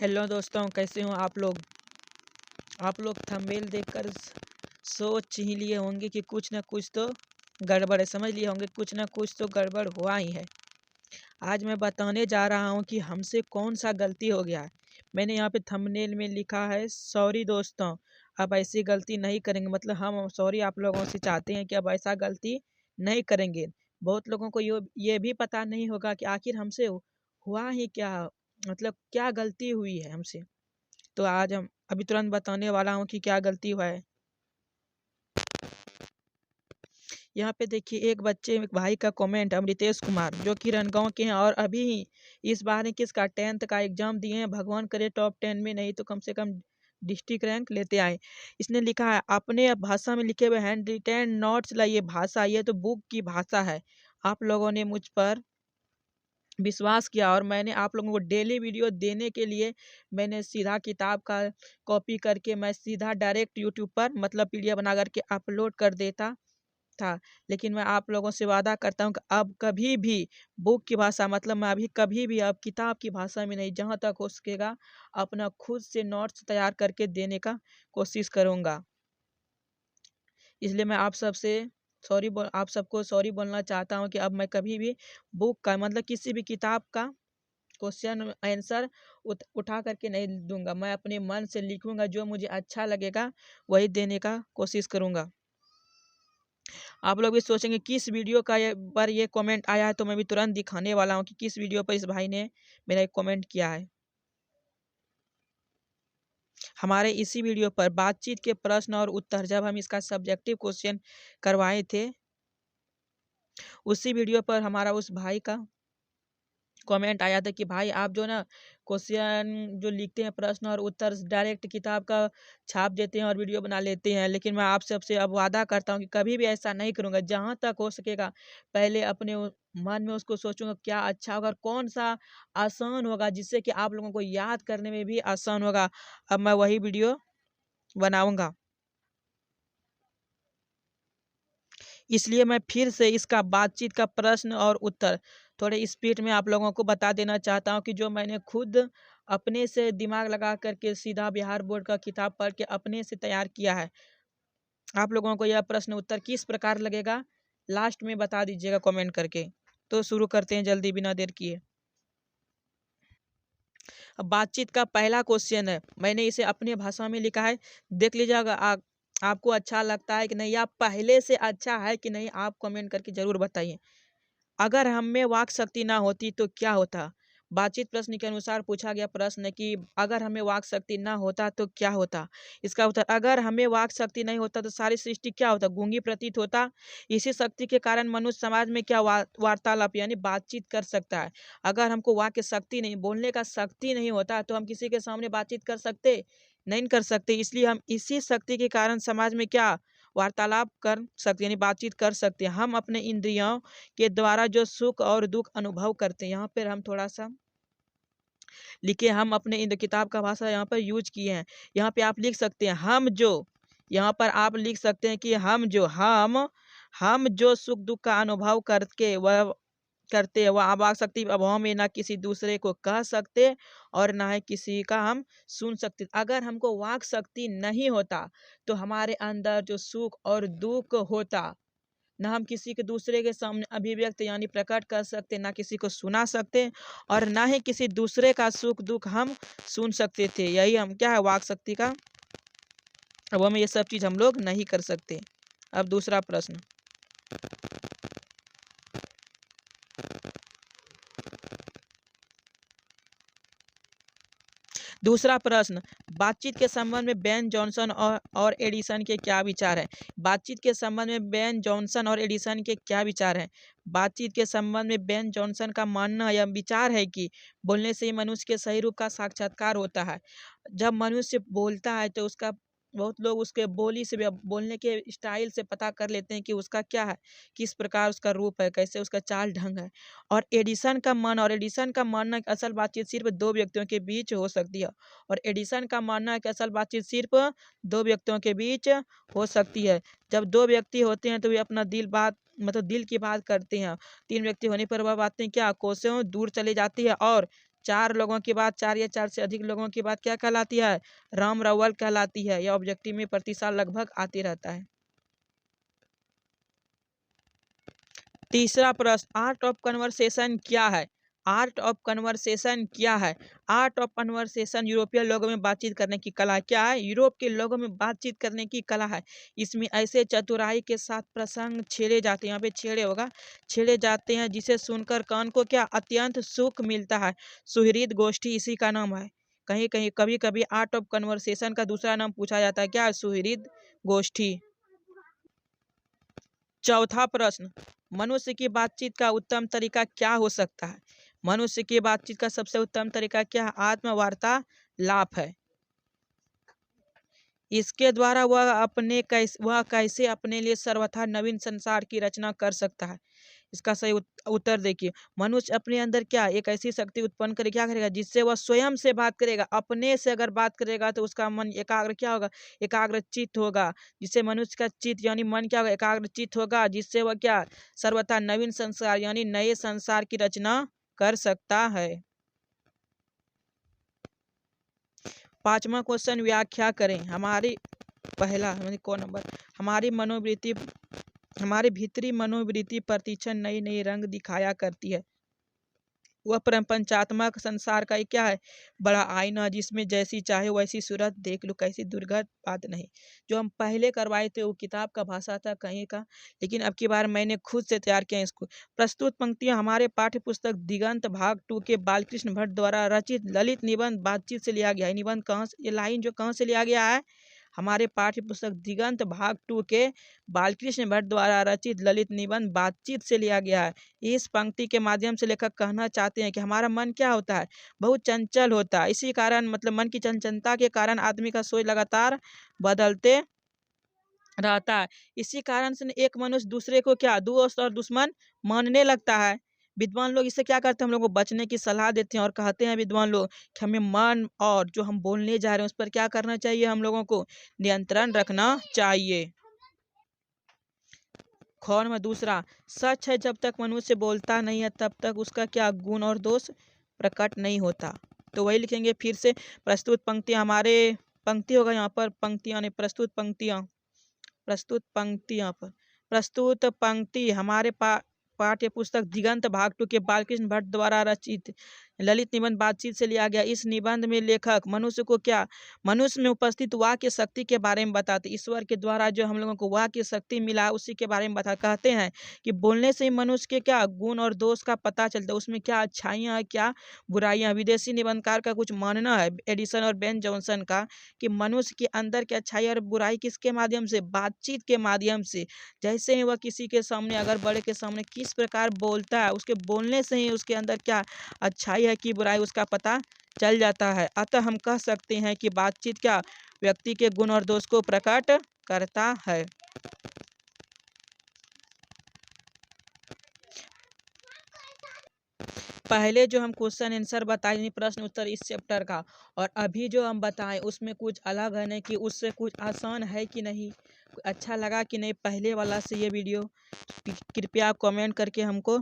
Hello दोस्तों, कैसे हो आप लोग थंबनेल देखकर सोच ही लिए होंगे कि कुछ ना कुछ तो गड़बड़ है। समझ लिए होंगे कुछ ना कुछ तो गड़बड़ हुआ ही है। आज मैं बताने जा रहा हूँ कि हमसे कौन सा गलती हो गया है। मैंने यहाँ पे थंबनेल में लिखा है सॉरी दोस्तों, अब ऐसी गलती नहीं करेंगे। मतलब हम सॉरी आप लोगों से चाहते हैं कि अब ऐसा गलती नहीं करेंगे। बहुत लोगों को ये भी पता नहीं होगा कि आखिर हमसे हुआ ही क्या, मतलब क्या गलती हुई है हमसे। तो आज हम अभी तुरंत बताने वाला हूँ कि क्या गलती हुआ है। यहाँ पे देखिए एक भाई का कमेंट, अमृतेश कुमार जो कि रनगांव के हैं और अभी ही इस बार ने किसका 10th का एग्जाम दिए हैं। भगवान करे टॉप 10 में, नहीं तो कम से कम डिस्ट्रिक्ट रैंक लेते आए। इसने लिखा है अपने भाषा में लिखे हुए हैंड रिटेन नोट्स लाइए भाषा, ये तो बुक की भाषा है। आप लोगों ने मुझ पर विश्वास किया और मैंने आप लोगों को डेली वीडियो देने के लिए मैंने सीधा किताब का कॉपी करके मैं सीधा डायरेक्ट यूट्यूब पर मतलब पीडीएफ बना करके अपलोड कर देता था। लेकिन मैं आप लोगों से वादा करता हूँ कि अब कभी भी बुक की भाषा मतलब मैं अभी कभी भी अब किताब की भाषा में नहीं, जहाँ तक हो सकेगा अपना खुद से नोट्स तैयार करके देने का कोशिश करूँगा। इसलिए मैं आप सबको सॉरी बोलना चाहता हूँ कि अब मैं कभी भी बुक का मतलब किसी भी किताब का क्वेश्चन आंसर उठा करके नहीं दूंगा। मैं अपने मन से लिखूंगा, जो मुझे अच्छा लगेगा वही देने का कोशिश करूंगा। आप लोग भी सोचेंगे किस वीडियो का ये कमेंट आया है, तो मैं भी तुरंत दिखाने वाला हूँ कि किस वीडियो पर इस भाई ने मेरा एक कमेंट किया है। हमारे इसी वीडियो पर बातचीत के प्रश्न और उत्तर जब हम इसका सब्जेक्टिव क्वेश्चन करवाए थे, उसी वीडियो पर हमारा उस भाई का कमेंट आया था कि भाई आप जो ना क्वेश्चन जो लिखते हैं प्रश्न और उत्तर डायरेक्ट किताब का छाप देते हैं और वीडियो बना लेते हैं। लेकिन मैं आप सबसे अब वादा करता हूँ कि कभी भी ऐसा नहीं करूँगा। जहाँ तक हो सकेगा पहले अपने मन में उसको सोचूंगा क्या अच्छा होगा और कौन सा आसान होगा, जिससे कि आप लोगों को याद करने में भी आसान होगा। अब मैं वही वीडियो बनाऊंगा। इसलिए मैं फिर से इसका बातचीत का प्रश्न और उत्तर थोड़े स्पीड में आप लोगों को बता देना चाहता हूँ कि जो मैंने खुद अपने से दिमाग लगा करके सीधा बिहार बोर्ड का किताब पढ़ के अपने से तैयार किया है। आप लोगों को यह प्रश्न उत्तर किस प्रकार लगेगा लास्ट में बता दीजिएगा कमेंट करके। तो शुरू करते हैं जल्दी बिना देर किए। अब बातचीत का पहला क्वेश्चन है, मैंने इसे अपने भाषा में लिखा है। देख लीजिएगा आपको अच्छा लगता है कि नहीं, या पहले से अच्छा है कि नहीं, आप कमेंट करके जरूर बताइए। अगर हम में वाक शक्ति ना होती तो क्या होता। बातचीत प्रश्न के अनुसार पूछा गया प्रश्न है कि अगर हमें वाक शक्ति ना होता तो क्या होता। इसका उत्तर, अगर हमें वाक शक्ति नहीं होता तो सारी सृष्टि क्या होता, गूंगी प्रतीत होता। इसी शक्ति के कारण मनुष्य समाज में क्या वार्तालाप यानी बातचीत कर सकता है। अगर हमको वाक्य शक्ति नहीं, बोलने का शक्ति नहीं होता तो हम किसी के सामने बातचीत कर सकते नहीं कर सकते। इसलिए हम इसी शक्ति के कारण समाज में क्या वार्तालाप कर सकते यानी बातचीत कर सकते हैं। हम अपने इंद्रियों के द्वारा जो सुख और दुख अनुभव करते हैं, यहाँ पर हम थोड़ा सा लिखे, हम अपने इन किताब का भाषा यहाँ पर यूज किए हैं। यहाँ पे आप लिख सकते हैं हम जो, यहाँ पर आप लिख सकते हैं कि हम जो सुख दुख का अनुभव करके वह करते हैं वह आवाज शक्ति अभाव में ना किसी दूसरे को कह सकते और ना ही किसी का हम सुन सकते। अगर हमको वाक शक्ति नहीं होता तो हमारे अंदर जो सुख और दुख होता, ना हम किसी के दूसरे के सामने अभिव्यक्त यानी प्रकट कर सकते, ना किसी को सुना सकते और ना ही किसी दूसरे का सुख दुख हम सुन सकते थे। यही हम क्या है वाक शक्ति का। अब हमें ये सब चीज हम लोग नहीं कर सकते। अब दूसरा प्रश्न, बातचीत के संबंध में बेन जॉनसन और एडिसन के क्या विचार हैं। बातचीत के संबंध में बेन जॉनसन और एडिसन के क्या विचार हैं। बातचीत के संबंध में बेन जॉनसन का मानना या विचार है कि बोलने से ही मनुष्य के सही रूप का साक्षात्कार होता है। जब मनुष्य बोलता है तो उसका बहुत लोग उसके बोली से बोलने के स्टाइल से पता कर लेते हैं कि उसका क्या है, किस प्रकार उसका रूप है, कैसे उसका चाल ढंग है। और एडिसन का मानना है कि असल बातचीत सिर्फ दो व्यक्तियों के बीच हो सकती है। और एडिसन का मानना है कि असल बातचीत सिर्फ दो व्यक्तियों के बीच हो सकती है। जब दो व्यक्ति होते हैं तो वे अपना दिल बात मतलब दिल की बात करते हैं। तीन व्यक्ति होने पर वह बातें क्या कोसों दूर चली जाती है और 4 लोगों की बात, 4 या 4 से अधिक लोगों की बात क्या कहलाती है? राम रवल कहलाती है। यह ऑब्जेक्टिव में प्रति साल लगभग आते रहता है। तीसरा प्रश्न, आर्ट ऑफ कन्वर्सेशन क्या है? आर्ट ऑफ कन्वर्सेशन क्या है? आर्ट ऑफ कन्वर्सेशन यूरोपीय लोगों में बातचीत करने की कला है। क्या है? यूरोप के लोगों में बातचीत करने की कला है। इसमें ऐसे चतुराई के साथ प्रसंग छेड़े जाते हैं, यहाँ पे छेड़े होगा, छेड़े जाते हैं जिसे सुनकर कान को क्या अत्यंत सुख मिलता है। सुहृद गोष्ठी इसी का नाम है। कहीं कहीं कभी कभी आर्ट ऑफ कन्वर्सेशन का दूसरा नाम पूछा जाता है, क्या है? सुहृद गोष्ठी। चौथा प्रश्न, मनुष्य की बातचीत का उत्तम तरीका क्या हो सकता है? मनुष्य की बातचीत का सबसे उत्तम तरीका क्या है? आत्मवार्तालाप है। इसके द्वारा वह कैसे अपने लिए सर्वथा नवीन संसार की रचना कर सकता है? इसका सही उत्तर देखिए, मनुष्य अपने अंदर क्या एक ऐसी शक्ति उत्पन्न करे, क्या करेगा? जिससे वह स्वयं से बात करेगा। अपने से अगर बात करेगा तो उसका मन एकाग्र क्या होगा? एकाग्रचित्त होगा। जिससे मनुष्य का चित्त यानी मन क्या होगा? एकाग्रचित्त होगा, जिससे वह क्या सर्वथा नवीन संसार यानी नए संसार की रचना कर सकता है। 5वां क्वेश्चन, व्याख्या करें। पहला कौन नंबर? हमारी भीतरी मनोवृत्ति प्रतिक्षण नई नई रंग दिखाया करती है। वह पंचात्मक संसार का एक क्या है? बड़ा आईना, जिसमें जैसी चाहे वैसी सूरत देख लो, कैसी दुर्गत बात नहीं। जो हम पहले करवाए थे वो किताब का भाषा था कहीं का, लेकिन अब की बार मैंने खुद से तैयार किया इसको। प्रस्तुत पंक्तियां हमारे पाठ्य पुस्तक दिगंत भाग 2 के बालकृष्ण भट्ट द्वारा रचित ललित निबंध बातचीत से लिया गया है। निबंध कहाँ से, ये लाइन जो कहाँ से लिया गया है? हमारे पाठ्य पुस्तक दिगंत भाग 2 के बालकृष्ण भट्ट द्वारा रचित ललित निबंध बातचीत से लिया गया है। इस पंक्ति के माध्यम से लेखक कहना चाहते हैं कि हमारा मन क्या होता है? बहुत चंचल होता है। इसी कारण मतलब मन की चंचलता के कारण आदमी का सोच लगातार बदलते रहता है। इसी कारण से एक मनुष्य दूसरे को क्या दोस्त और दुश्मन मानने लगता है। विद्वान लोग इससे क्या करते हैं? हम लोग को बचने की सलाह देते हैं और कहते हैं विद्वान लोग कि हमें मन और जो हम बोलने जा रहे हैं उस पर क्या करना चाहिए? हम लोगों को नियंत्रण रखना चाहिए। खौर में दूसरा, सच है जब तक मनुष्य बोलता नहीं है तब तक उसका क्या गुण और दोष प्रकट नहीं होता। तो वही लिखेंगे फिर से, प्रस्तुत पंक्तियां हमारे पंक्ति होगा यहाँ पर, पंक्तियां नहीं प्रस्तुत पंक्ति हमारे पाठ्य पुस्तक दिगंत भाग 2 के बालकृष्ण भट्ट द्वारा रचित ललित निबंध बातचीत से लिया गया। इस निबंध में लेखक मनुष्य में उपस्थित वाक्य शक्ति के बारे में बताते। ईश्वर के द्वारा जो हम लोगों को वाक्य शक्ति मिला है उसी के बारे में कहते हैं कि बोलने से ही मनुष्य के क्या गुण और दोष का पता चलता है, उसमें क्या अच्छाइयाँ है क्या बुराइयाँ। विदेशी निबंधकार का कुछ मानना है, एडिसन और बेन जॉनसन का, कि मनुष्य के अंदर की अच्छाई और बुराई किसके माध्यम से? बातचीत के माध्यम से। जैसे ही वह किसी के सामने अगर बड़े के सामने किस प्रकार बोलता है, उसके बोलने से ही उसके अंदर क्या अच्छाई है कि बुराई उसका पता चल जाता है। अतः हम कह सकते हैं कि बातचीत क्या व्यक्ति के गुण और दोष को प्रकट करता है। पहले जो हम क्वेश्चन आंसर बताए प्रश्न उत्तर इस चैप्टर का, और अभी जो हम बताएं उसमें कुछ अलग है नहीं कि उससे कुछ आसान है कि नहीं, अच्छा लगा कि नहीं पहले वाला से ये वीडियो, कृपया कमेंट करके हमको